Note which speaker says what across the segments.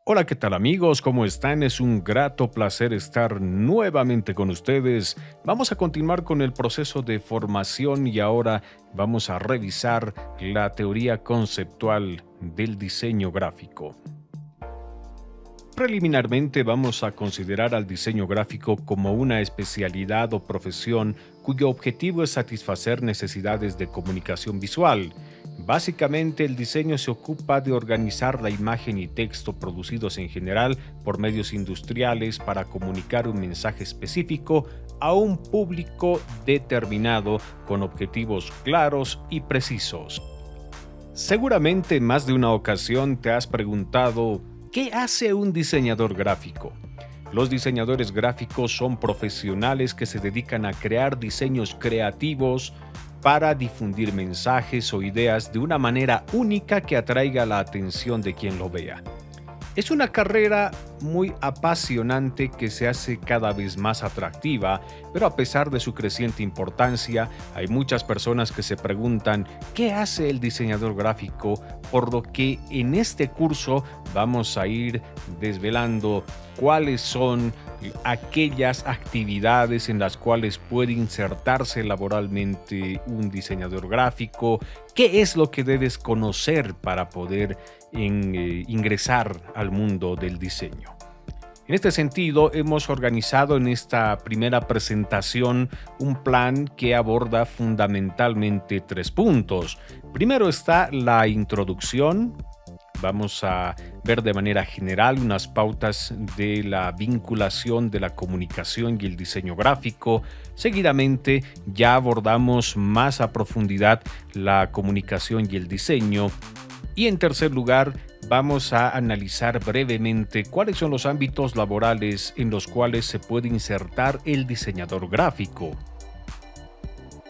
Speaker 1: Hola, ¿qué tal amigos? ¿Cómo están? Es un grato placer estar nuevamente con ustedes. Vamos a continuar con el proceso de formación y ahora vamos a revisar la teoría conceptual del diseño gráfico. Preliminarmente vamos a considerar al diseño gráfico como una especialidad o profesión cuyo objetivo es satisfacer necesidades de comunicación visual. Básicamente, el diseño se ocupa de organizar la imagen y texto producidos en general por medios industriales para comunicar un mensaje específico a un público determinado con objetivos claros y precisos. Seguramente en más de una ocasión te has preguntado, ¿qué hace un diseñador gráfico? Los diseñadores gráficos son profesionales que se dedican a crear diseños creativos para difundir mensajes o ideas de una manera única que atraiga la atención de quien lo vea. Es una carrera muy apasionante que se hace cada vez más atractiva, pero a pesar de su creciente importancia, hay muchas personas que se preguntan ¿qué hace el diseñador gráfico? Por lo que en este curso vamos a ir desvelando cuáles son aquellas actividades en las cuales puede insertarse laboralmente un diseñador gráfico, qué es lo que debes conocer para poder ingresar al mundo del diseño. En este sentido, hemos organizado en esta primera presentación un plan que aborda fundamentalmente 3 puntos. Primero está la introducción. Vamos a ver de manera general unas pautas de la vinculación de la comunicación y el diseño gráfico. Seguidamente ya abordamos más a profundidad la comunicación y el diseño. Y en tercer lugar, vamos a analizar brevemente cuáles son los ámbitos laborales en los cuales se puede insertar el diseñador gráfico.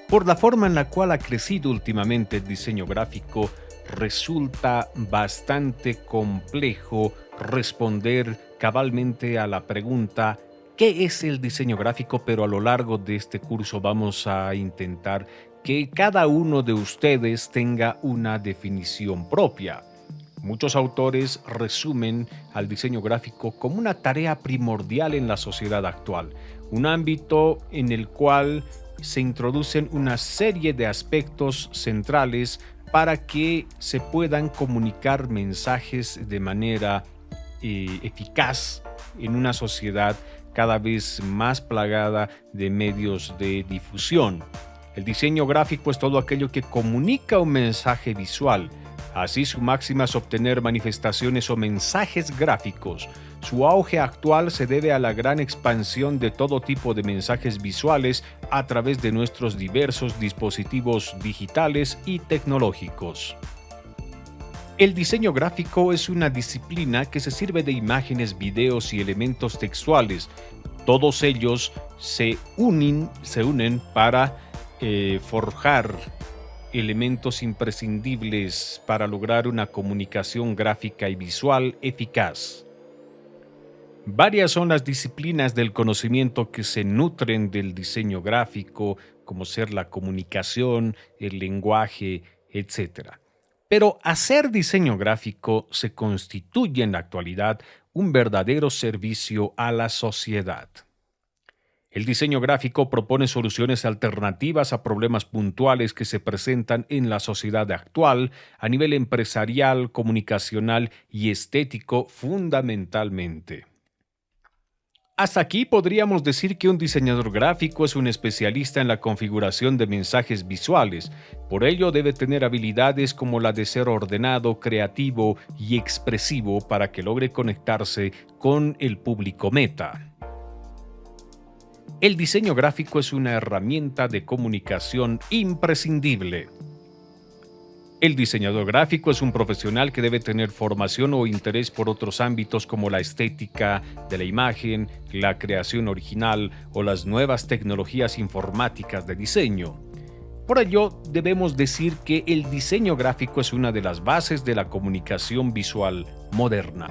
Speaker 1: Por la forma en la cual ha crecido últimamente el diseño gráfico, resulta bastante complejo responder cabalmente a la pregunta ¿qué es el diseño gráfico? Pero a lo largo de este curso vamos a intentar que cada uno de ustedes tenga una definición propia. Muchos autores resumen al diseño gráfico como una tarea primordial en la sociedad actual, un ámbito en el cual se introducen una serie de aspectos centrales para que se puedan comunicar mensajes de manera eficaz en una sociedad cada vez más plagada de medios de difusión. El diseño gráfico es todo aquello que comunica un mensaje visual. Así, su máxima es obtener manifestaciones o mensajes gráficos. Su auge actual se debe a la gran expansión de todo tipo de mensajes visuales a través de nuestros diversos dispositivos digitales y tecnológicos. El diseño gráfico es una disciplina que se sirve de imágenes, videos y elementos textuales. Todos ellos se unen para forjar elementos imprescindibles para lograr una comunicación gráfica y visual eficaz. Varias son las disciplinas del conocimiento que se nutren del diseño gráfico, como ser la comunicación, el lenguaje, etc. Pero hacer diseño gráfico se constituye en la actualidad un verdadero servicio a la sociedad. El diseño gráfico propone soluciones alternativas a problemas puntuales que se presentan en la sociedad actual a nivel empresarial, comunicacional y estético fundamentalmente. Hasta aquí podríamos decir que un diseñador gráfico es un especialista en la configuración de mensajes visuales. Por ello debe tener habilidades como la de ser ordenado, creativo y expresivo para que logre conectarse con el público meta. El diseño gráfico es una herramienta de comunicación imprescindible. El diseñador gráfico es un profesional que debe tener formación o interés por otros ámbitos como la estética de la imagen, la creación original o las nuevas tecnologías informáticas de diseño. Por ello, debemos decir que el diseño gráfico es una de las bases de la comunicación visual moderna.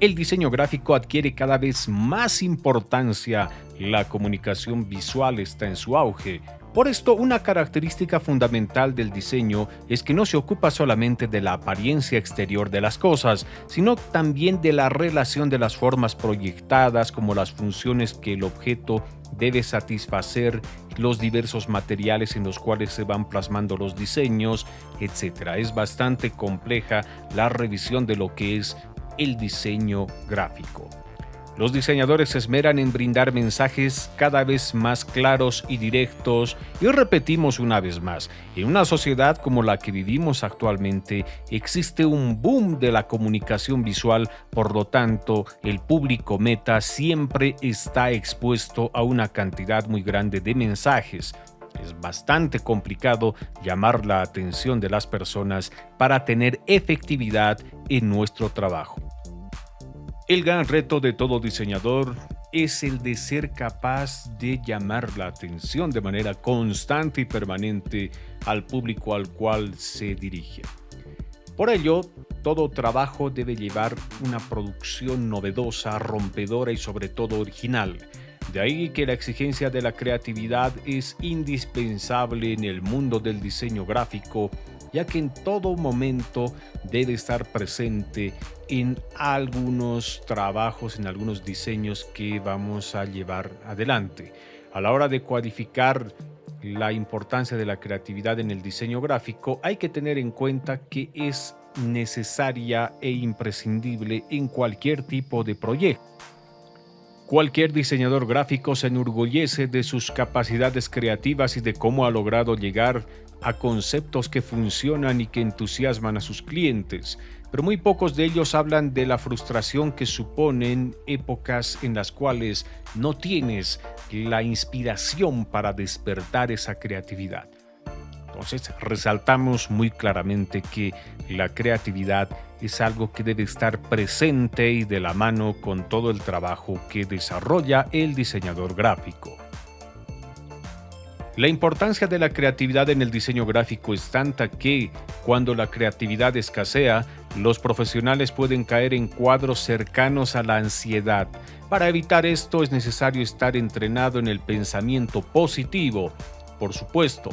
Speaker 1: El diseño gráfico adquiere cada vez más importancia, la comunicación visual está en su auge. Por esto, una característica fundamental del diseño es que no se ocupa solamente de la apariencia exterior de las cosas, sino también de la relación de las formas proyectadas, como las funciones que el objeto debe satisfacer, los diversos materiales en los cuales se van plasmando los diseños, etc. Es bastante compleja la revisión de lo que es el diseño gráfico. Los diseñadores se esmeran en brindar mensajes cada vez más claros y directos, y repetimos una vez más, en una sociedad como la que vivimos actualmente existe un boom de la comunicación visual, por lo tanto el público meta siempre está expuesto a una cantidad muy grande de mensajes. Es bastante complicado llamar la atención de las personas para tener efectividad en nuestro trabajo. El gran reto de todo diseñador es el de ser capaz de llamar la atención de manera constante y permanente al público al cual se dirige. Por ello, todo trabajo debe llevar una producción novedosa, rompedora y sobre todo original. De ahí que la exigencia de la creatividad es indispensable en el mundo del diseño gráfico, ya que en todo momento debe estar presente en algunos trabajos, en algunos diseños que vamos a llevar adelante. A la hora de cualificar la importancia de la creatividad en el diseño gráfico, hay que tener en cuenta que es necesaria e imprescindible en cualquier tipo de proyecto. Cualquier diseñador gráfico se enorgullece de sus capacidades creativas y de cómo ha logrado llegar a conceptos que funcionan y que entusiasman a sus clientes, pero muy pocos de ellos hablan de la frustración que suponen épocas en las cuales no tienes la inspiración para despertar esa creatividad. Entonces, resaltamos muy claramente que la creatividad es algo que debe estar presente y de la mano con todo el trabajo que desarrolla el diseñador gráfico. La importancia de la creatividad en el diseño gráfico es tanta que, cuando la creatividad escasea, los profesionales pueden caer en cuadros cercanos a la ansiedad. Para evitar esto es necesario estar entrenado en el pensamiento positivo. Por supuesto,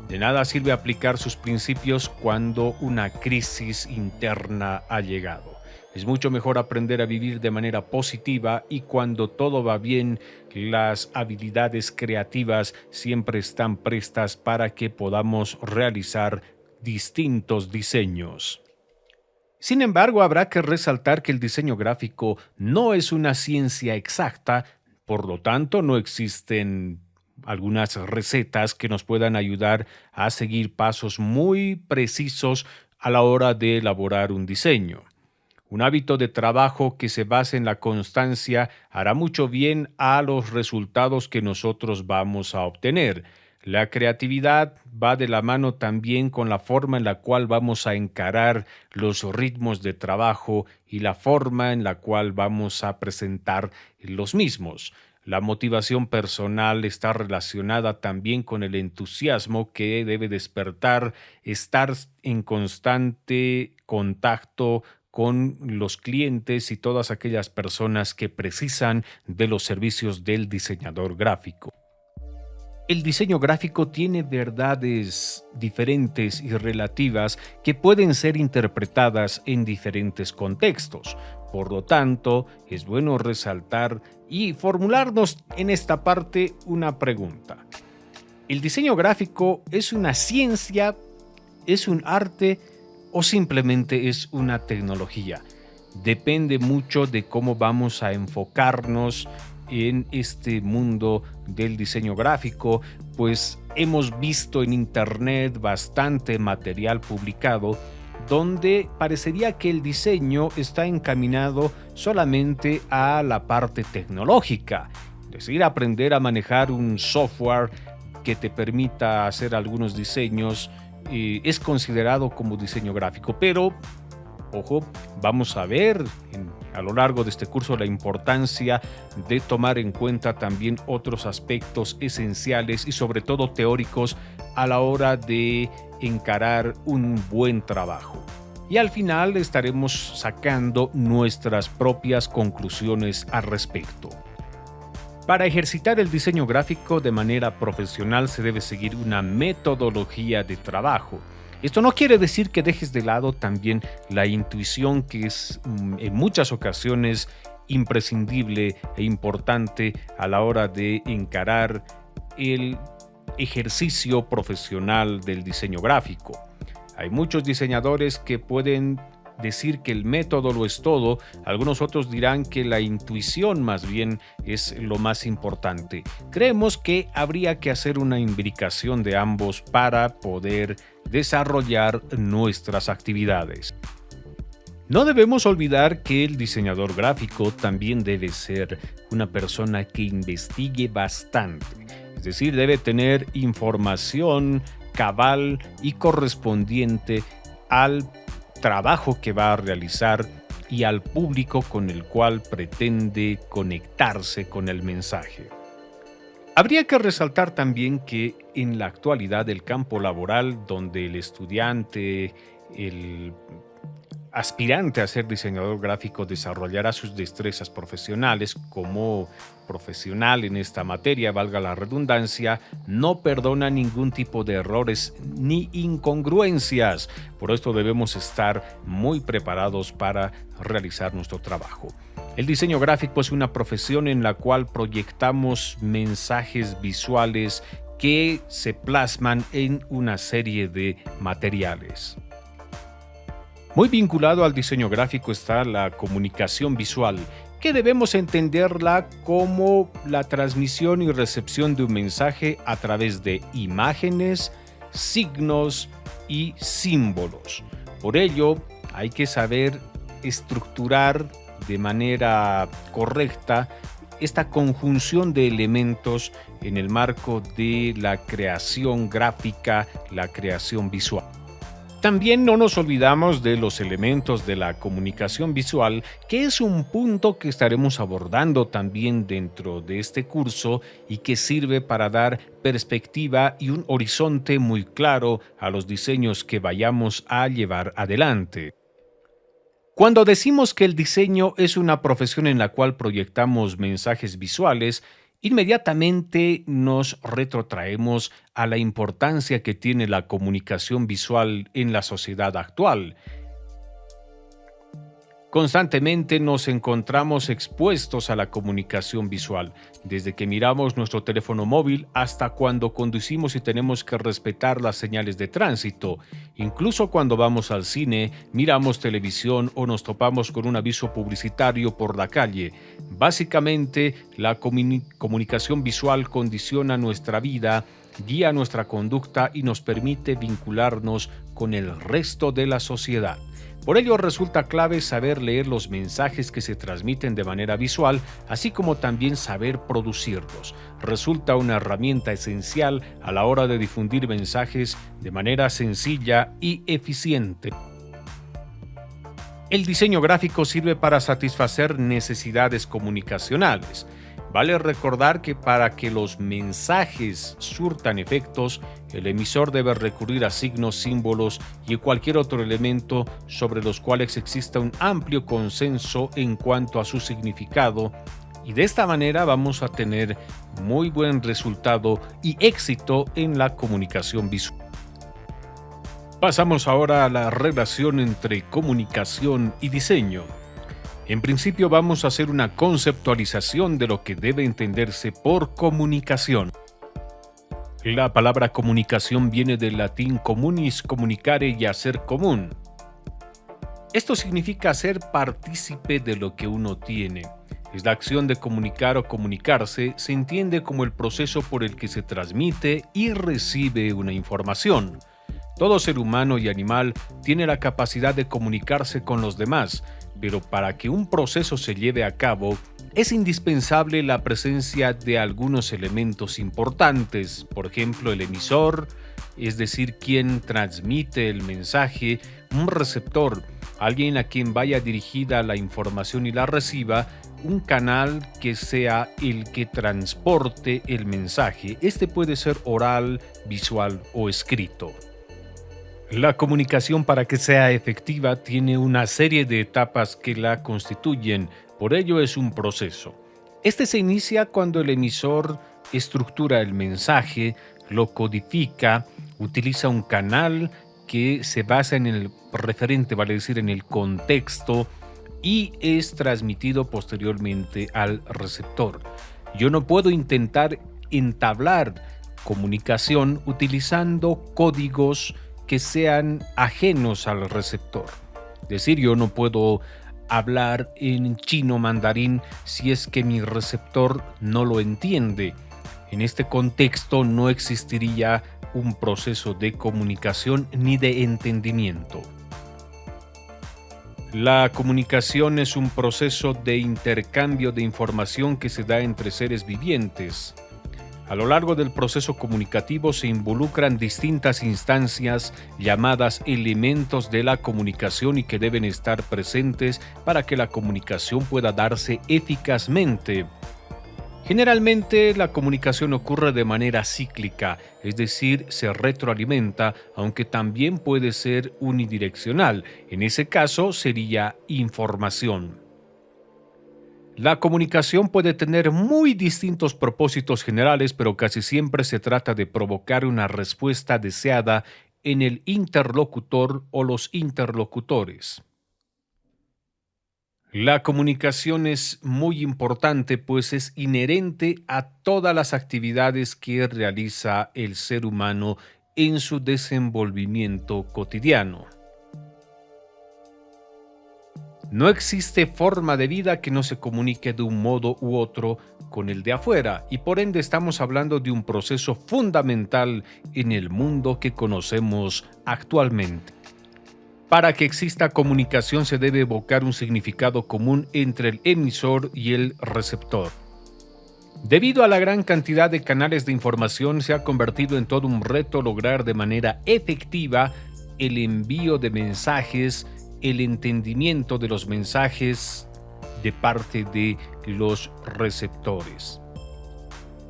Speaker 1: de nada sirve aplicar sus principios cuando una crisis interna ha llegado. Es mucho mejor aprender a vivir de manera positiva, y cuando todo va bien, las habilidades creativas siempre están prestas para que podamos realizar distintos diseños. Sin embargo, habrá que resaltar que el diseño gráfico no es una ciencia exacta, por lo tanto no existen algunas recetas que nos puedan ayudar a seguir pasos muy precisos a la hora de elaborar un diseño. Un hábito de trabajo que se base en la constancia hará mucho bien a los resultados que nosotros vamos a obtener. La creatividad va de la mano también con la forma en la cual vamos a encarar los ritmos de trabajo y la forma en la cual vamos a presentar los mismos. La motivación personal está relacionada también con el entusiasmo que debe despertar estar en constante contacto con los clientes y todas aquellas personas que precisan de los servicios del diseñador gráfico. El diseño gráfico tiene verdades diferentes y relativas que pueden ser interpretadas en diferentes contextos. Por lo tanto, es bueno resaltar y formularnos en esta parte una pregunta. ¿El diseño gráfico es una ciencia, es un arte o simplemente es una tecnología? Depende mucho de cómo vamos a enfocarnos en este mundo del diseño gráfico, pues hemos visto en internet bastante material publicado donde parecería que el diseño está encaminado solamente a la parte tecnológica, es decir, aprender a manejar un software que te permita hacer algunos diseños es considerado como diseño gráfico, pero ojo, vamos a ver a lo largo de este curso la importancia de tomar en cuenta también otros aspectos esenciales y sobre todo teóricos a la hora de encarar un buen trabajo. Y al final estaremos sacando nuestras propias conclusiones al respecto. Para ejercitar el diseño gráfico de manera profesional se debe seguir una metodología de trabajo. Esto no quiere decir que dejes de lado también la intuición, que es en muchas ocasiones imprescindible e importante a la hora de encarar el ejercicio profesional del diseño gráfico. Hay muchos diseñadores que pueden decir que el método lo es todo, algunos otros dirán que la intuición más bien es lo más importante. Creemos que habría que hacer una imbricación de ambos para poder desarrollar nuestras actividades. No debemos olvidar que el diseñador gráfico también debe ser una persona que investigue bastante, es decir, debe tener información cabal y correspondiente al trabajo que va a realizar y al público con el cual pretende conectarse con el mensaje. Habría que resaltar también que en la actualidad el campo laboral donde el estudiante, el aspirante a ser diseñador gráfico desarrollará sus destrezas profesionales como profesional en esta materia, valga la redundancia, no perdona ningún tipo de errores ni incongruencias. Por esto debemos estar muy preparados para realizar nuestro trabajo. El diseño gráfico es una profesión en la cual proyectamos mensajes visuales que se plasman en una serie de materiales. Muy vinculado al diseño gráfico está la comunicación visual, que debemos entenderla como la transmisión y recepción de un mensaje a través de imágenes, signos y símbolos. Por ello, hay que saber estructurar de manera correcta esta conjunción de elementos en el marco de la creación gráfica, la creación visual. También no nos olvidamos de los elementos de la comunicación visual, que es un punto que estaremos abordando también dentro de este curso y que sirve para dar perspectiva y un horizonte muy claro a los diseños que vayamos a llevar adelante. Cuando decimos que el diseño es una profesión en la cual proyectamos mensajes visuales, inmediatamente nos retrotraemos a la importancia que tiene la comunicación visual en la sociedad actual. Constantemente nos encontramos expuestos a la comunicación visual, desde que miramos nuestro teléfono móvil hasta cuando conducimos y tenemos que respetar las señales de tránsito. Incluso cuando vamos al cine, miramos televisión o nos topamos con un aviso publicitario por la calle. Básicamente, la comunicación visual condiciona nuestra vida, guía nuestra conducta y nos permite vincularnos con el resto de la sociedad. Por ello resulta clave saber leer los mensajes que se transmiten de manera visual, así como también saber producirlos. Resulta una herramienta esencial a la hora de difundir mensajes de manera sencilla y eficiente. El diseño gráfico sirve para satisfacer necesidades comunicacionales. Vale recordar que para que los mensajes surtan efectos, el emisor debe recurrir a signos, símbolos y cualquier otro elemento sobre los cuales exista un amplio consenso en cuanto a su significado, y de esta manera vamos a tener muy buen resultado y éxito en la comunicación visual. Pasamos ahora a la relación entre comunicación y diseño. En principio vamos a hacer una conceptualización de lo que debe entenderse por comunicación. La palabra comunicación viene del latín communis, comunicare y hacer común. Esto significa ser partícipe de lo que uno tiene. Es la acción de comunicar o comunicarse, se entiende como el proceso por el que se transmite y recibe una información. Todo ser humano y animal tiene la capacidad de comunicarse con los demás, pero para que un proceso se lleve a cabo, es indispensable la presencia de algunos elementos importantes, por ejemplo, el emisor, es decir, quien transmite el mensaje, un receptor, alguien a quien vaya dirigida la información y la reciba, un canal que sea el que transporte el mensaje. Este puede ser oral, visual o escrito. La comunicación, para que sea efectiva, tiene una serie de etapas que la constituyen, por ello es un proceso. Este se inicia cuando el emisor estructura el mensaje, lo codifica, utiliza un canal que se basa en el referente, vale decir, en el contexto, y es transmitido posteriormente al receptor. Yo no puedo intentar entablar comunicación utilizando códigos que sean ajenos al receptor. Es decir, yo no puedo hablar en chino mandarín si es que mi receptor no lo entiende. En este contexto no existiría un proceso de comunicación ni de entendimiento. La comunicación es un proceso de intercambio de información que se da entre seres vivientes. A lo largo del proceso comunicativo se involucran distintas instancias llamadas elementos de la comunicación y que deben estar presentes para que la comunicación pueda darse eficazmente. Generalmente la comunicación ocurre de manera cíclica, es decir, se retroalimenta, aunque también puede ser unidireccional. En ese caso sería información. La comunicación puede tener muy distintos propósitos generales, pero casi siempre se trata de provocar una respuesta deseada en el interlocutor o los interlocutores. La comunicación es muy importante, pues es inherente a todas las actividades que realiza el ser humano en su desenvolvimiento cotidiano. No existe forma de vida que no se comunique de un modo u otro con el de afuera, y por ende estamos hablando de un proceso fundamental en el mundo que conocemos actualmente. Para que exista comunicación se debe evocar un significado común entre el emisor y el receptor. Debido a la gran cantidad de canales de información, se ha convertido en todo un reto lograr de manera efectiva el envío de mensajes, el entendimiento de los mensajes de parte de los receptores.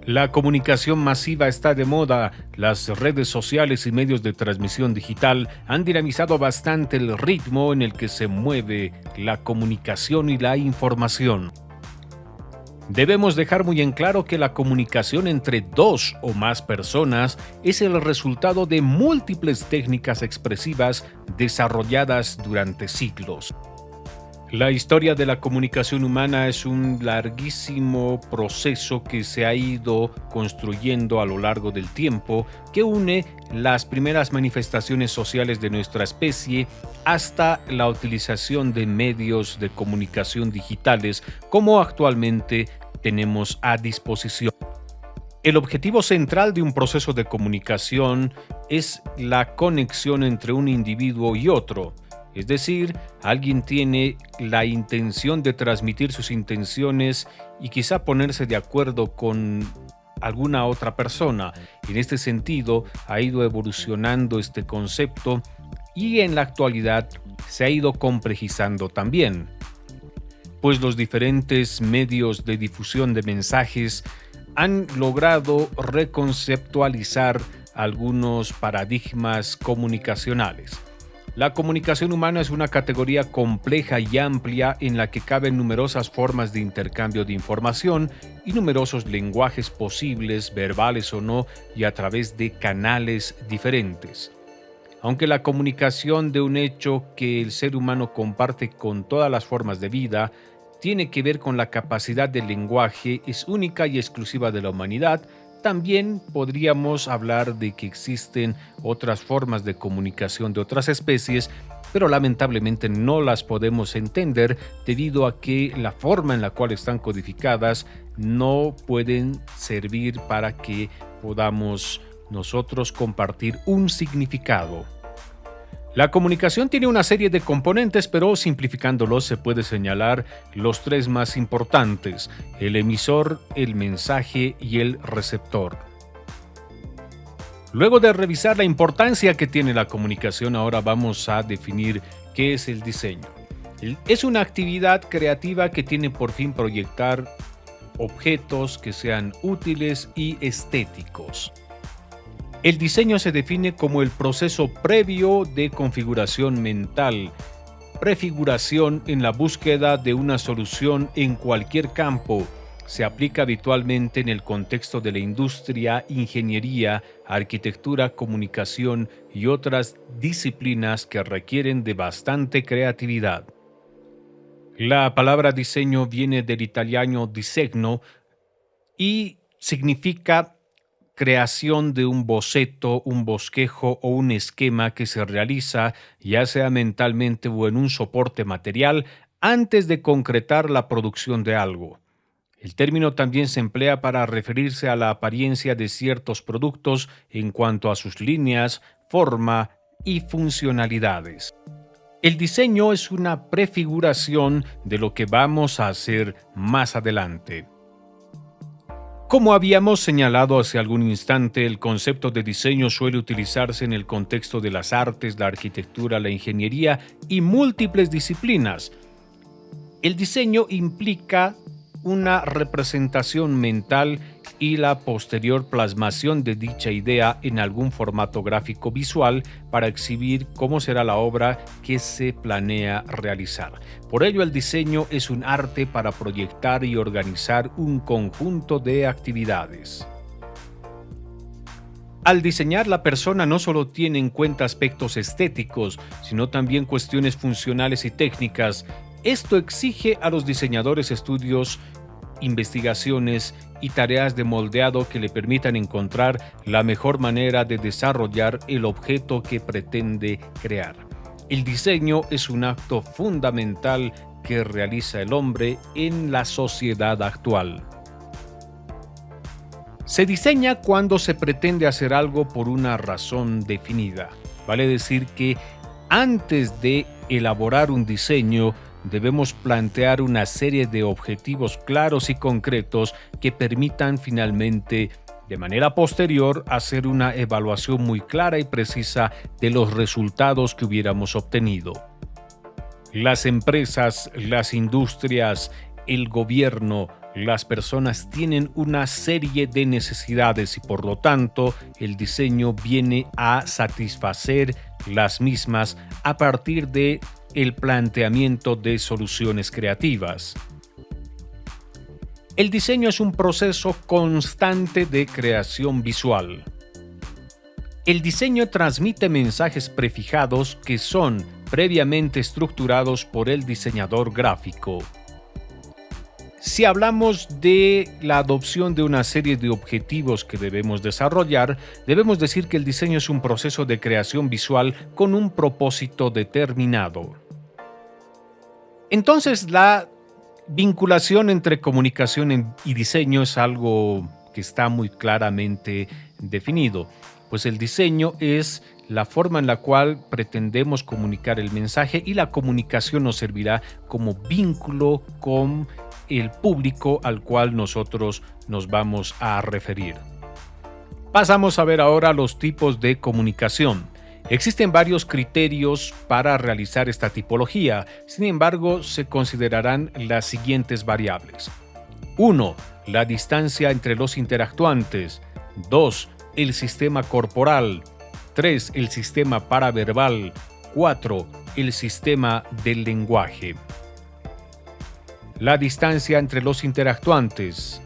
Speaker 1: La comunicación masiva está de moda. Las redes sociales y medios de transmisión digital han dinamizado bastante el ritmo en el que se mueve la comunicación y la información. Debemos dejar muy en claro que la comunicación entre dos o más personas es el resultado de múltiples técnicas expresivas desarrolladas durante siglos. La historia de la comunicación humana es un larguísimo proceso que se ha ido construyendo a lo largo del tiempo, que une las primeras manifestaciones sociales de nuestra especie hasta la utilización de medios de comunicación digitales como actualmente tenemos a disposición. El objetivo central de un proceso de comunicación es la conexión entre un individuo y otro. Es decir, alguien tiene la intención de transmitir sus intenciones y quizá ponerse de acuerdo con alguna otra persona. En este sentido, ha ido evolucionando este concepto y en la actualidad se ha ido complejizando también, pues los diferentes medios de difusión de mensajes han logrado reconceptualizar algunos paradigmas comunicacionales. La comunicación humana es una categoría compleja y amplia en la que caben numerosas formas de intercambio de información y numerosos lenguajes posibles, verbales o no, y a través de canales diferentes. Aunque la comunicación de un hecho que el ser humano comparte con todas las formas de vida tiene que ver con la capacidad del lenguaje, es única y exclusiva de la humanidad, también podríamos hablar de que existen otras formas de comunicación de otras especies, pero lamentablemente no las podemos entender debido a que la forma en la cual están codificadas no pueden servir para que podamos nosotros compartir un significado. La comunicación tiene una serie de componentes, pero simplificándolos se puede señalar los tres más importantes: el emisor, el mensaje y el receptor. Luego de revisar la importancia que tiene la comunicación, ahora vamos a definir qué es el diseño. Es una actividad creativa que tiene por fin proyectar objetos que sean útiles y estéticos. El diseño se define como el proceso previo de configuración mental, prefiguración en la búsqueda de una solución en cualquier campo, se aplica habitualmente en el contexto de la industria, ingeniería, arquitectura, comunicación y otras disciplinas que requieren de bastante creatividad. La palabra diseño viene del italiano disegno y significa creación de un boceto, un bosquejo o un esquema que se realiza ya sea mentalmente o en un soporte material antes de concretar la producción de algo. El término también se emplea para referirse a la apariencia de ciertos productos en cuanto a sus líneas, forma y funcionalidades. El diseño es una prefiguración de lo que vamos a hacer más adelante. Como habíamos señalado hace algún instante, el concepto de diseño suele utilizarse en el contexto de las artes, la arquitectura, la ingeniería y múltiples disciplinas. El diseño implica una representación mental y la posterior plasmación de dicha idea en algún formato gráfico visual para exhibir cómo será la obra que se planea realizar. Por ello, el diseño es un arte para proyectar y organizar un conjunto de actividades. Al diseñar, la persona no solo tiene en cuenta aspectos estéticos, sino también cuestiones funcionales y técnicas. Esto exige a los diseñadores estudios, investigaciones y tareas de moldeado que le permitan encontrar la mejor manera de desarrollar el objeto que pretende crear. El diseño es un acto fundamental que realiza el hombre en la sociedad actual. Se diseña cuando se pretende hacer algo por una razón definida. Vale decir que antes de elaborar un diseño, debemos plantear una serie de objetivos claros y concretos que permitan finalmente, de manera posterior, hacer una evaluación muy clara y precisa de los resultados que hubiéramos obtenido. Las empresas, las industrias, el gobierno, las personas tienen una serie de necesidades y por lo tanto el diseño viene a satisfacer las mismas a partir de el planteamiento de soluciones creativas. El diseño es un proceso constante de creación visual. El diseño transmite mensajes prefijados que son previamente estructurados por el diseñador gráfico. Si hablamos de la adopción de una serie de objetivos que debemos desarrollar, debemos decir que el diseño es un proceso de creación visual con un propósito determinado. Entonces, la vinculación entre comunicación y diseño es algo que está muy claramente definido, pues el diseño es la forma en la cual pretendemos comunicar el mensaje y la comunicación nos servirá como vínculo con el público al cual nosotros nos vamos a referir. Pasamos a ver ahora los tipos de comunicación. Existen varios criterios para realizar esta tipología, sin embargo, se considerarán las siguientes variables. 1. La distancia entre los interactuantes. 2. El sistema corporal. 3. El sistema paraverbal. 4. El sistema del lenguaje. La distancia entre los interactuantes.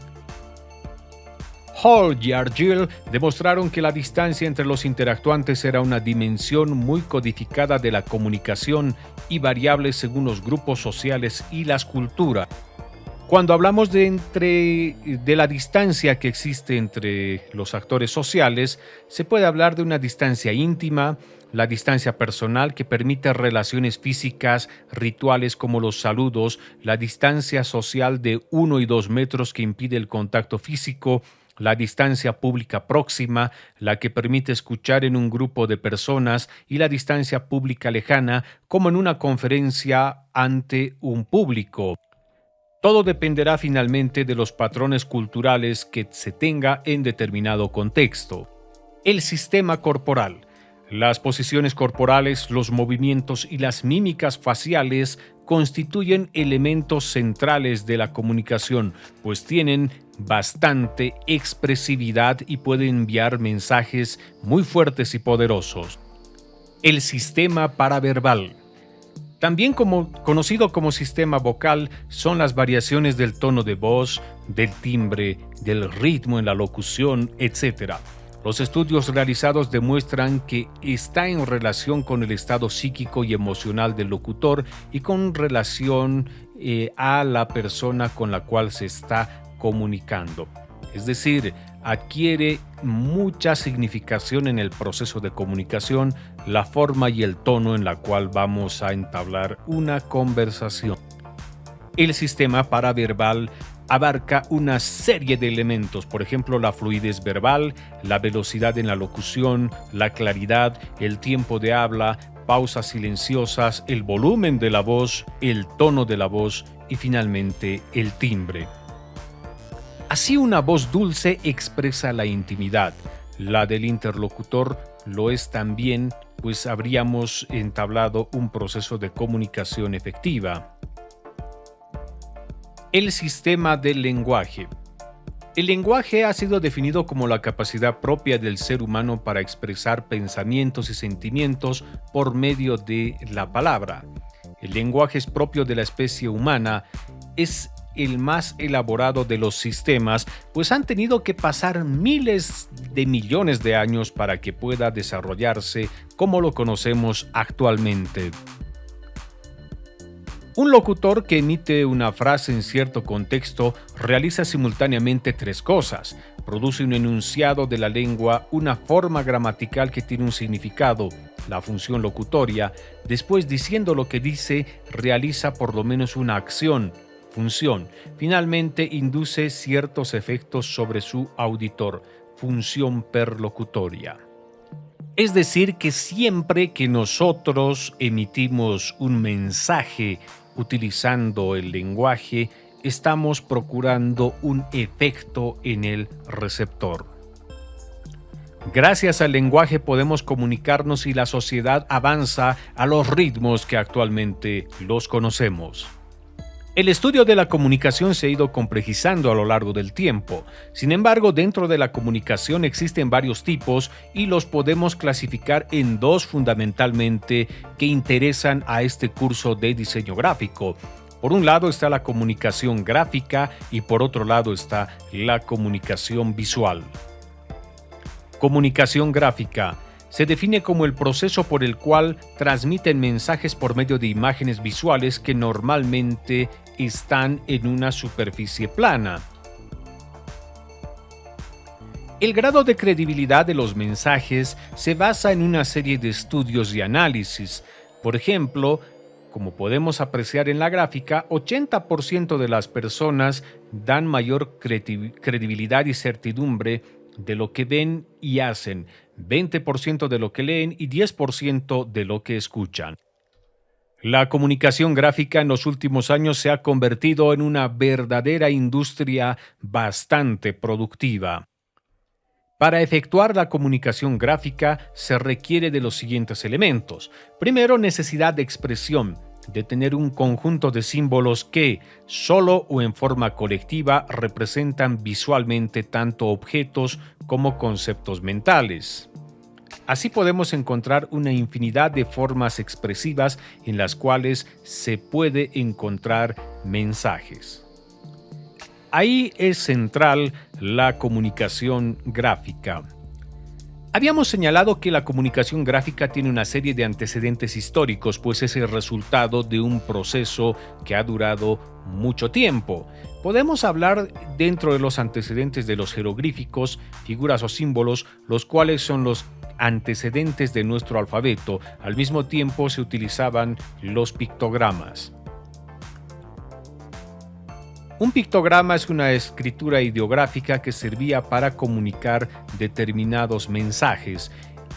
Speaker 1: Hall y Argyll demostraron que la distancia entre los interactuantes era una dimensión muy codificada de la comunicación y variable según los grupos sociales y las culturas. Cuando hablamos de la distancia que existe entre los actores sociales, se puede hablar de una distancia íntima, la distancia personal que permite relaciones físicas, rituales como los saludos, la distancia social de 1 y 2 metros que impide el contacto físico, la distancia pública próxima, la que permite escuchar en un grupo de personas, y la distancia pública lejana, como en una conferencia ante un público. Todo dependerá finalmente de los patrones culturales que se tenga en determinado contexto. El sistema corporal. Las posiciones corporales, los movimientos y las mímicas faciales constituyen elementos centrales de la comunicación, pues tienen bastante expresividad y pueden enviar mensajes muy fuertes y poderosos. El sistema paraverbal. También conocido como sistema vocal, son las variaciones del tono de voz, del timbre, del ritmo en la locución, etc. Los estudios realizados demuestran que está en relación con el estado psíquico y emocional del locutor y con relación a la persona con la cual se está comunicando. Es decir, adquiere mucha significación en el proceso de comunicación la forma y el tono en la cual vamos a entablar una conversación. El sistema paraverbal abarca una serie de elementos, por ejemplo, la fluidez verbal, la velocidad en la locución, la claridad, el tiempo de habla, pausas silenciosas, el volumen de la voz, el tono de la voz y finalmente el timbre. Así, una voz dulce expresa la intimidad. La del interlocutor lo es también, pues habríamos entablado un proceso de comunicación efectiva. El sistema del lenguaje. El lenguaje ha sido definido como la capacidad propia del ser humano para expresar pensamientos y sentimientos por medio de la palabra. El lenguaje es propio de la especie humana, es el más elaborado de los sistemas, pues han tenido que pasar miles de millones de años para que pueda desarrollarse como lo conocemos actualmente. Un locutor que emite una frase en cierto contexto realiza simultáneamente tres cosas: produce un enunciado de la lengua, una forma gramatical que tiene un significado, la función locutoria, después, diciendo lo que dice, realiza por lo menos una acción, función. Finalmente, induce ciertos efectos sobre su auditor, función perlocutoria. Es decir, que siempre que nosotros emitimos un mensaje utilizando el lenguaje, estamos procurando un efecto en el receptor. Gracias al lenguaje podemos comunicarnos y la sociedad avanza a los ritmos que actualmente los conocemos. El estudio de la comunicación se ha ido complejizando a lo largo del tiempo. Sin embargo, dentro de la comunicación existen varios tipos y los podemos clasificar en dos fundamentalmente que interesan a este curso de diseño gráfico. Por un lado está la comunicación gráfica y por otro lado está la comunicación visual. Comunicación gráfica se define como el proceso por el cual transmiten mensajes por medio de imágenes visuales que normalmente están en una superficie plana. El grado de credibilidad de los mensajes se basa en una serie de estudios y análisis. Por ejemplo, como podemos apreciar en la gráfica, 80% de las personas dan mayor credibilidad y certidumbre de lo que ven y hacen, 20% de lo que leen y 10% de lo que escuchan. La comunicación gráfica en los últimos años se ha convertido en una verdadera industria bastante productiva. Para efectuar la comunicación gráfica se requiere de los siguientes elementos. Primero, necesidad de expresión, de tener un conjunto de símbolos que, solo o en forma colectiva, representan visualmente tanto objetos como conceptos mentales. Así podemos encontrar una infinidad de formas expresivas en las cuales se puede encontrar mensajes. Ahí es central la comunicación gráfica. Habíamos señalado que la comunicación gráfica tiene una serie de antecedentes históricos, pues es el resultado de un proceso que ha durado mucho tiempo. Podemos hablar dentro de los antecedentes de los jeroglíficos, figuras o símbolos, los cuales son los antecedentes de nuestro alfabeto. Al mismo tiempo se utilizaban los pictogramas. Un pictograma es una escritura ideográfica que servía para comunicar determinados mensajes.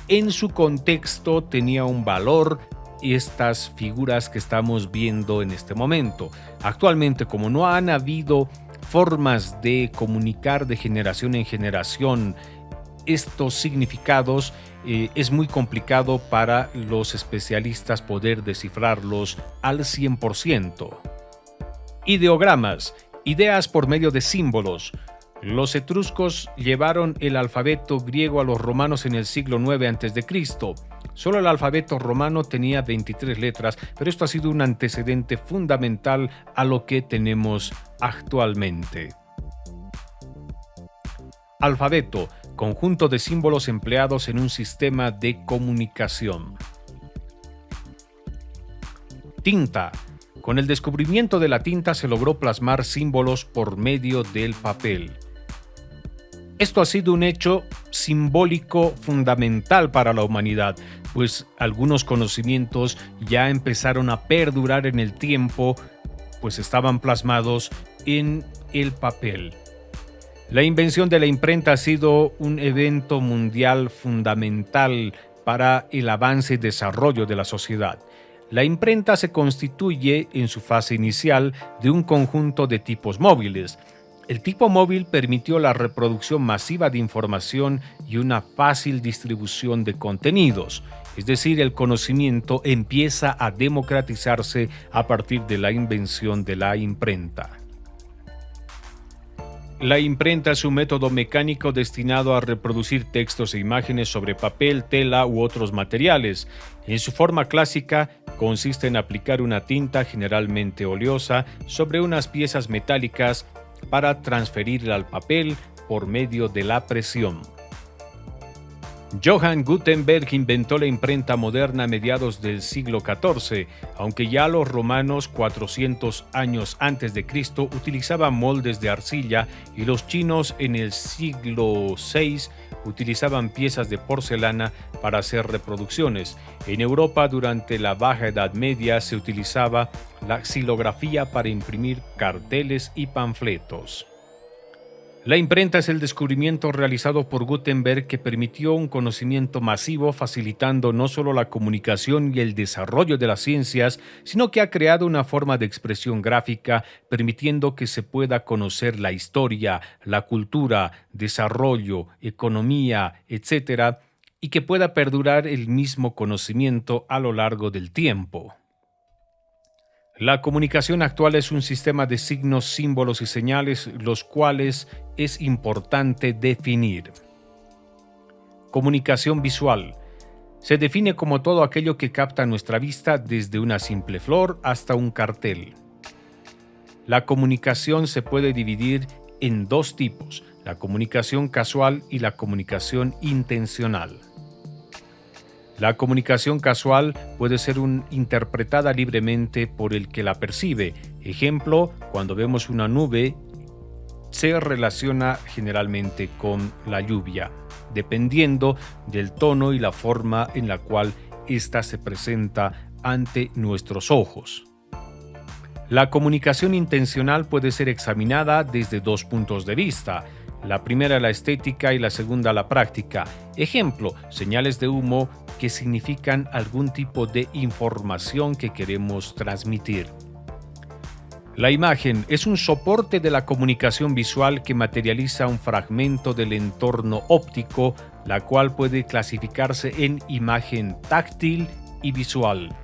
Speaker 1: En su contexto tenía un valor estas figuras que estamos viendo en este momento. Actualmente, como no han habido formas de comunicar de generación en generación estos significados, es muy complicado para los especialistas poder descifrarlos al 100%. Ideogramas. Ideas por medio de símbolos. Los etruscos llevaron el alfabeto griego a los romanos en el siglo IX a.C. Solo el alfabeto romano tenía 23 letras, pero esto ha sido un antecedente fundamental a lo que tenemos actualmente. Alfabeto, conjunto de símbolos empleados en un sistema de comunicación. Tinta. Con el descubrimiento de la tinta se logró plasmar símbolos por medio del papel. Esto ha sido un hecho simbólico fundamental para la humanidad, pues algunos conocimientos ya empezaron a perdurar en el tiempo, pues estaban plasmados en el papel. La invención de la imprenta ha sido un evento mundial fundamental para el avance y desarrollo de la sociedad. La imprenta se constituye, en su fase inicial, de un conjunto de tipos móviles. El tipo móvil permitió la reproducción masiva de información y una fácil distribución de contenidos. Es decir, el conocimiento empieza a democratizarse a partir de la invención de la imprenta. La imprenta es un método mecánico destinado a reproducir textos e imágenes sobre papel, tela u otros materiales. En su forma clásica, consiste en aplicar una tinta generalmente oleosa sobre unas piezas metálicas para transferirla al papel por medio de la presión. Johann Gutenberg inventó la imprenta moderna a mediados del siglo XIV, aunque ya los romanos 400 años antes de Cristo utilizaban moldes de arcilla y los chinos en el siglo VI utilizaban piezas de porcelana para hacer reproducciones. En Europa durante la Baja Edad Media se utilizaba la xilografía para imprimir carteles y panfletos. La imprenta es el descubrimiento realizado por Gutenberg que permitió un conocimiento masivo, facilitando no solo la comunicación y el desarrollo de las ciencias, sino que ha creado una forma de expresión gráfica, permitiendo que se pueda conocer la historia, la cultura, desarrollo, economía, etc., y que pueda perdurar el mismo conocimiento a lo largo del tiempo. La comunicación actual es un sistema de signos, símbolos y señales, los cuales es importante definir. Comunicación visual. Se define como todo aquello que capta nuestra vista, desde una simple flor hasta un cartel. La comunicación se puede dividir en dos tipos: la comunicación casual y la comunicación intencional. La comunicación casual puede ser interpretada libremente por el que la percibe. Ejemplo, cuando vemos una nube, se relaciona generalmente con la lluvia, dependiendo del tono y la forma en la cual ésta se presenta ante nuestros ojos. La comunicación intencional puede ser examinada desde dos puntos de vista. La primera, la estética, y la segunda, la práctica. Ejemplo, señales de humo que significan algún tipo de información que queremos transmitir. La imagen es un soporte de la comunicación visual que materializa un fragmento del entorno óptico, la cual puede clasificarse en imagen táctil y visual.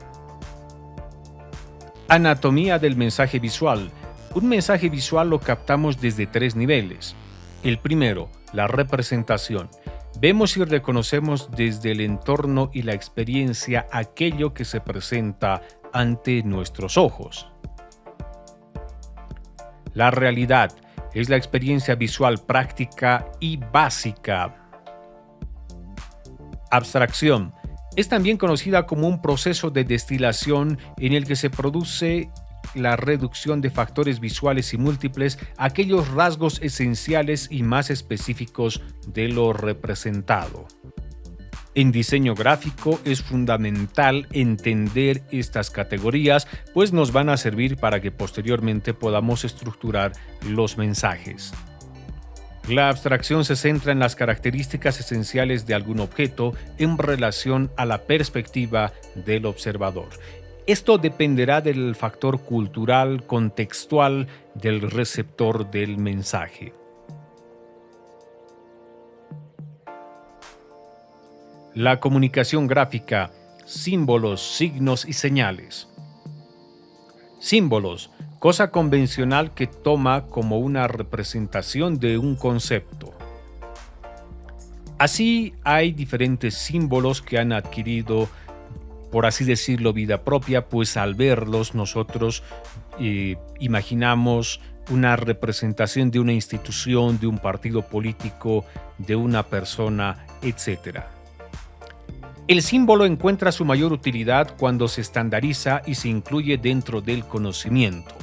Speaker 1: Anatomía del mensaje visual. Un mensaje visual lo captamos desde tres niveles. El primero, la representación. Vemos y reconocemos desde el entorno y la experiencia aquello que se presenta ante nuestros ojos. La realidad es la experiencia visual práctica y básica. Abstracción es también conocida como un proceso de destilación en el que se produce la reducción de factores visuales y múltiples a aquellos rasgos esenciales y más específicos de lo representado. En diseño gráfico es fundamental entender estas categorías, pues nos van a servir para que posteriormente podamos estructurar los mensajes. La abstracción se centra en las características esenciales de algún objeto en relación a la perspectiva del observador. Esto dependerá del factor cultural, contextual del receptor del mensaje. La comunicación gráfica, símbolos, signos y señales. Símbolos, cosa convencional que toma como una representación de un concepto. Así hay diferentes símbolos que han adquirido, por así decirlo, vida propia, pues al verlos nosotros imaginamos una representación de una institución, de un partido político, de una persona, etc. El símbolo encuentra su mayor utilidad cuando se estandariza y se incluye dentro del conocimiento.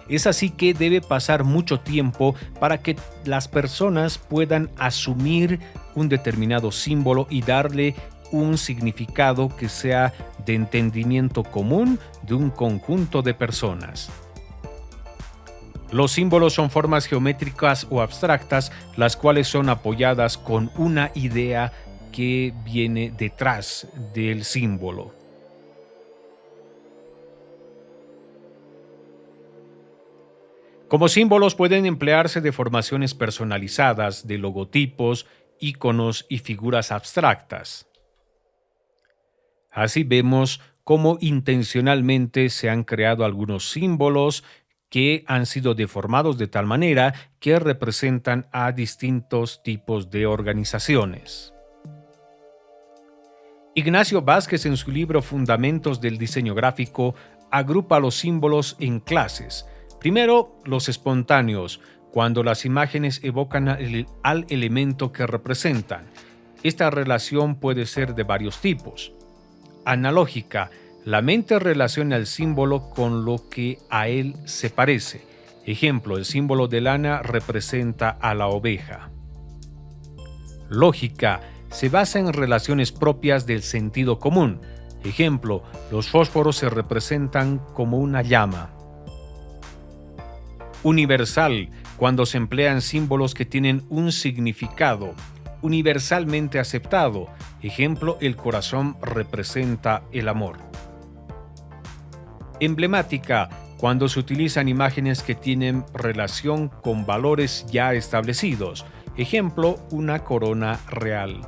Speaker 1: Es así que debe pasar mucho tiempo para que las personas puedan asumir un determinado símbolo y darle un significado que sea de entendimiento común de un conjunto de personas. Los símbolos son formas geométricas o abstractas, las cuales son apoyadas con una idea que viene detrás del símbolo. Como símbolos pueden emplearse de formaciones personalizadas, de logotipos, iconos y figuras abstractas. Así vemos cómo intencionalmente se han creado algunos símbolos que han sido deformados de tal manera que representan a distintos tipos de organizaciones. Ignacio Vázquez, en su libro Fundamentos del Diseño Gráfico, agrupa los símbolos en clases. Primero, los espontáneos, cuando las imágenes evocan al elemento que representan. Esta relación puede ser de varios tipos. Analógica, la mente relaciona el símbolo con lo que a él se parece. Ejemplo, el símbolo de lana representa a la oveja. Lógica, se basa en relaciones propias del sentido común. Ejemplo, los fósforos se representan como una llama. Universal, cuando se emplean símbolos que tienen un significado universalmente aceptado. Ejemplo, el corazón representa el amor. Emblemática, cuando se utilizan imágenes que tienen relación con valores ya establecidos. Ejemplo, una corona real.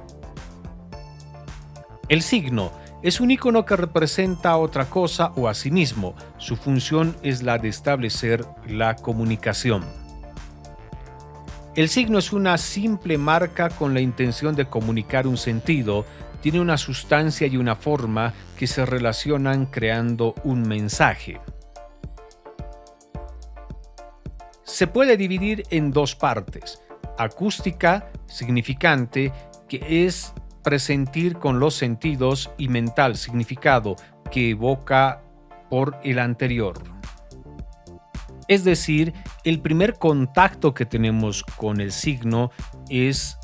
Speaker 1: El signo es un icono que representa otra cosa o a sí mismo. Su función es la de establecer la comunicación. El signo es una simple marca con la intención de comunicar un sentido. Tiene una sustancia y una forma que se relacionan creando un mensaje. Se puede dividir en dos partes: acústica, significante, que es presentir con los sentidos, y mental, significado, que evoca por el anterior. Es decir, el primer contacto que tenemos con el signo es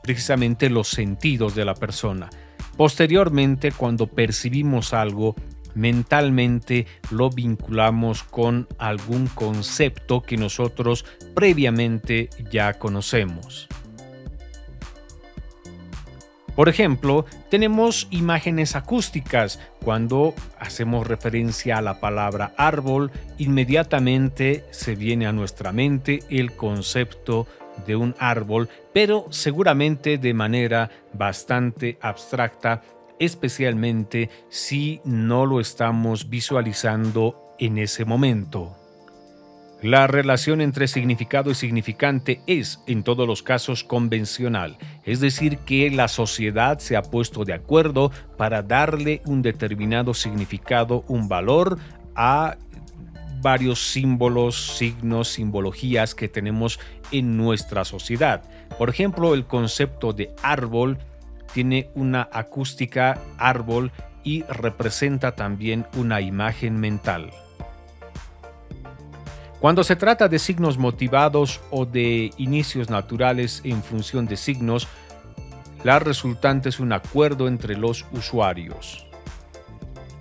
Speaker 1: precisamente los sentidos de la persona. Posteriormente, cuando percibimos algo, mentalmente lo vinculamos con algún concepto que nosotros previamente ya conocemos. Por ejemplo, tenemos imágenes acústicas. Cuando hacemos referencia a la palabra árbol, inmediatamente se viene a nuestra mente el concepto de un árbol, pero seguramente de manera bastante abstracta, especialmente si no lo estamos visualizando en ese momento. La relación entre significado y significante es, en todos los casos, convencional, es decir, que la sociedad se ha puesto de acuerdo para darle un determinado significado, un valor a varios símbolos, signos, simbologías que tenemos en nuestra sociedad. Por ejemplo, el concepto de árbol tiene una acústica árbol y representa también una imagen mental. Cuando se trata de signos motivados o de inicios naturales en función de signos, la resultante es un acuerdo entre los usuarios.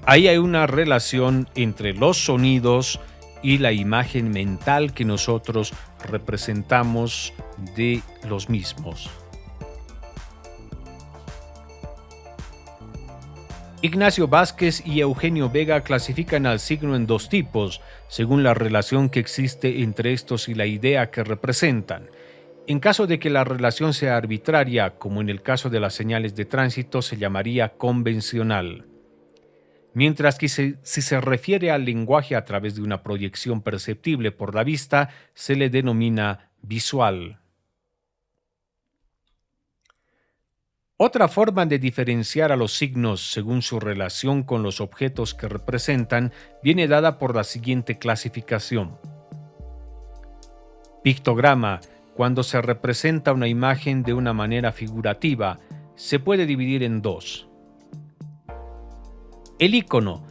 Speaker 1: Ahí hay una relación entre los sonidos y la imagen mental que nosotros representamos de los mismos. Ignacio Vázquez y Eugenio Vega clasifican al signo en dos tipos, según la relación que existe entre estos y la idea que representan. En caso de que la relación sea arbitraria, como en el caso de las señales de tránsito, se llamaría convencional. Mientras que si se refiere al lenguaje a través de una proyección perceptible por la vista, se le denomina visual. Otra forma de diferenciar a los signos según su relación con los objetos que representan viene dada por la siguiente clasificación. Pictograma. Cuando se representa una imagen de una manera figurativa, se puede dividir en dos. El icono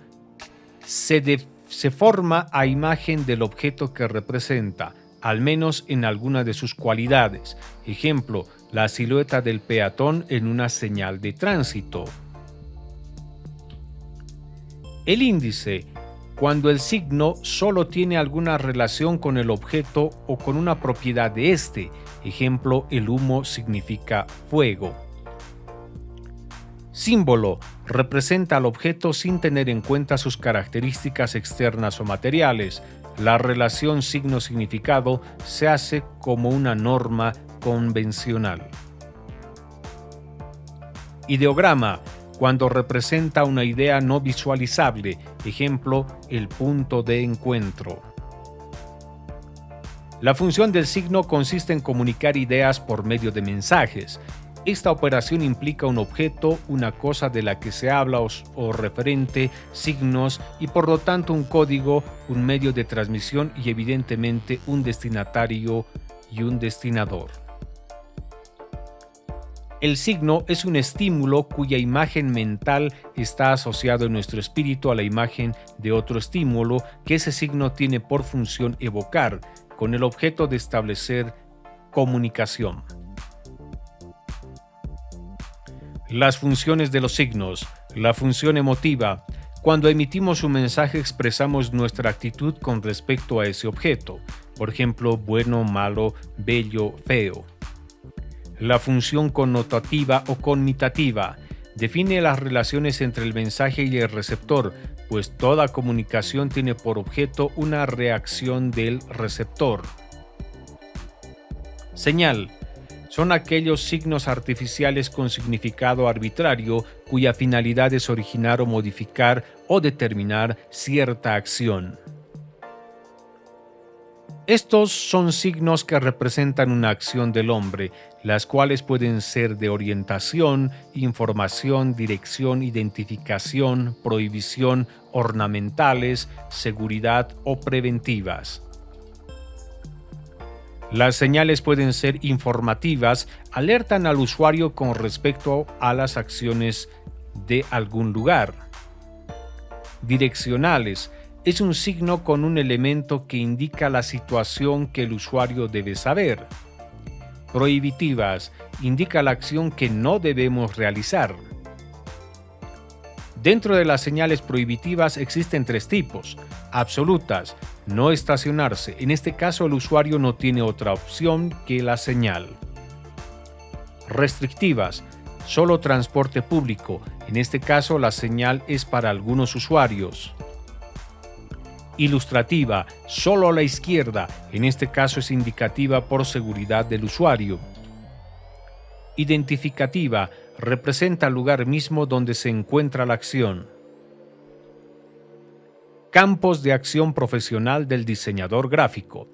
Speaker 1: se forma a imagen del objeto que representa, al menos en alguna de sus cualidades. Ejemplo, la silueta del peatón en una señal de tránsito. El índice, cuando el signo solo tiene alguna relación con el objeto o con una propiedad de este. Ejemplo, el humo significa fuego. Símbolo, representa al objeto sin tener en cuenta sus características externas o materiales. La relación signo-significado se hace como una norma convencional. Ideograma, cuando representa una idea no visualizable, ejemplo, el punto de encuentro. La función del signo consiste en comunicar ideas por medio de mensajes. Esta operación implica un objeto, una cosa de la que se habla o referente, signos y por lo tanto un código, un medio de transmisión y evidentemente un destinatario y un destinador. El signo es un estímulo cuya imagen mental está asociado en nuestro espíritu a la imagen de otro estímulo que ese signo tiene por función evocar, con el objeto de establecer comunicación. Las funciones de los signos. La función emotiva. Cuando emitimos un mensaje expresamos nuestra actitud con respecto a ese objeto. Por ejemplo, bueno, malo, bello, feo. La función connotativa o conmitativa. Define las relaciones entre el mensaje y el receptor, pues toda comunicación tiene por objeto una reacción del receptor. Señal. Son aquellos signos artificiales con significado arbitrario cuya finalidad es originar o modificar o determinar cierta acción. Estos son signos que representan una acción del hombre, las cuales pueden ser de orientación, información, dirección, identificación, prohibición, ornamentales, seguridad o preventivas. Las señales pueden ser informativas, alertan al usuario con respecto a las acciones de algún lugar. Direccionales, es un signo con un elemento que indica la situación que el usuario debe saber. Prohibitivas, indica la acción que no debemos realizar. Dentro de las señales prohibitivas existen tres tipos. Absolutas, no estacionarse. En este caso el usuario no tiene otra opción que la señal. Restrictivas, solo transporte público. En este caso la señal es para algunos usuarios. Ilustrativa, solo a la izquierda. En este caso es indicativa por seguridad del usuario. Identificativa, representa el lugar mismo donde se encuentra la acción. Campos de acción profesional del diseñador gráfico.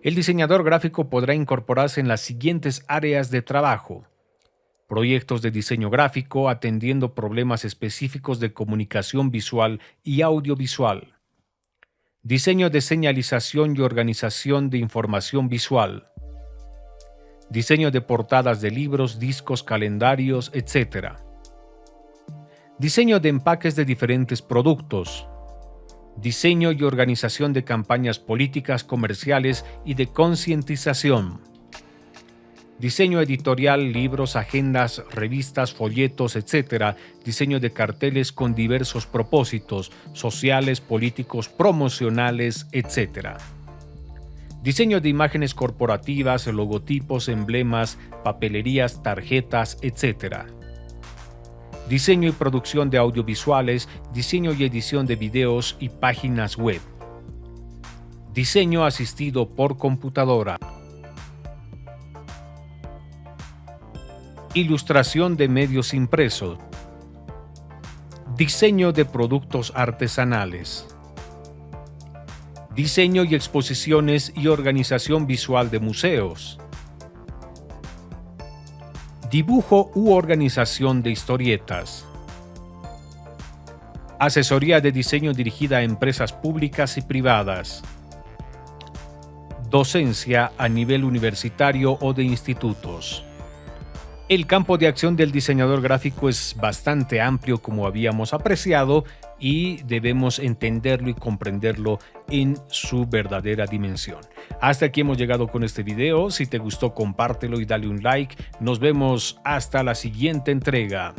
Speaker 1: El diseñador gráfico podrá incorporarse en las siguientes áreas de trabajo. Proyectos de diseño gráfico atendiendo problemas específicos de comunicación visual y audiovisual. Diseño de señalización y organización de información visual. Diseño de portadas de libros, discos, calendarios, etc. Diseño de empaques de diferentes productos. Diseño y organización de campañas políticas, comerciales y de concientización. Diseño editorial, libros, agendas, revistas, folletos, etc. Diseño de carteles con diversos propósitos, sociales, políticos, promocionales, etc. Diseño de imágenes corporativas, logotipos, emblemas, papelerías, tarjetas, etc. Diseño y producción de audiovisuales, diseño y edición de videos y páginas web. Diseño asistido por computadora. Ilustración de medios impresos. Diseño de productos artesanales. Diseño y exposiciones y organización visual de museos. Dibujo u organización de historietas. Asesoría de diseño dirigida a empresas públicas y privadas. Docencia a nivel universitario o de institutos. El campo de acción del diseñador gráfico es bastante amplio, como habíamos apreciado, y debemos entenderlo y comprenderlo en su verdadera dimensión. Hasta aquí hemos llegado con este video. Si te gustó, compártelo y dale un like. Nos vemos hasta la siguiente entrega.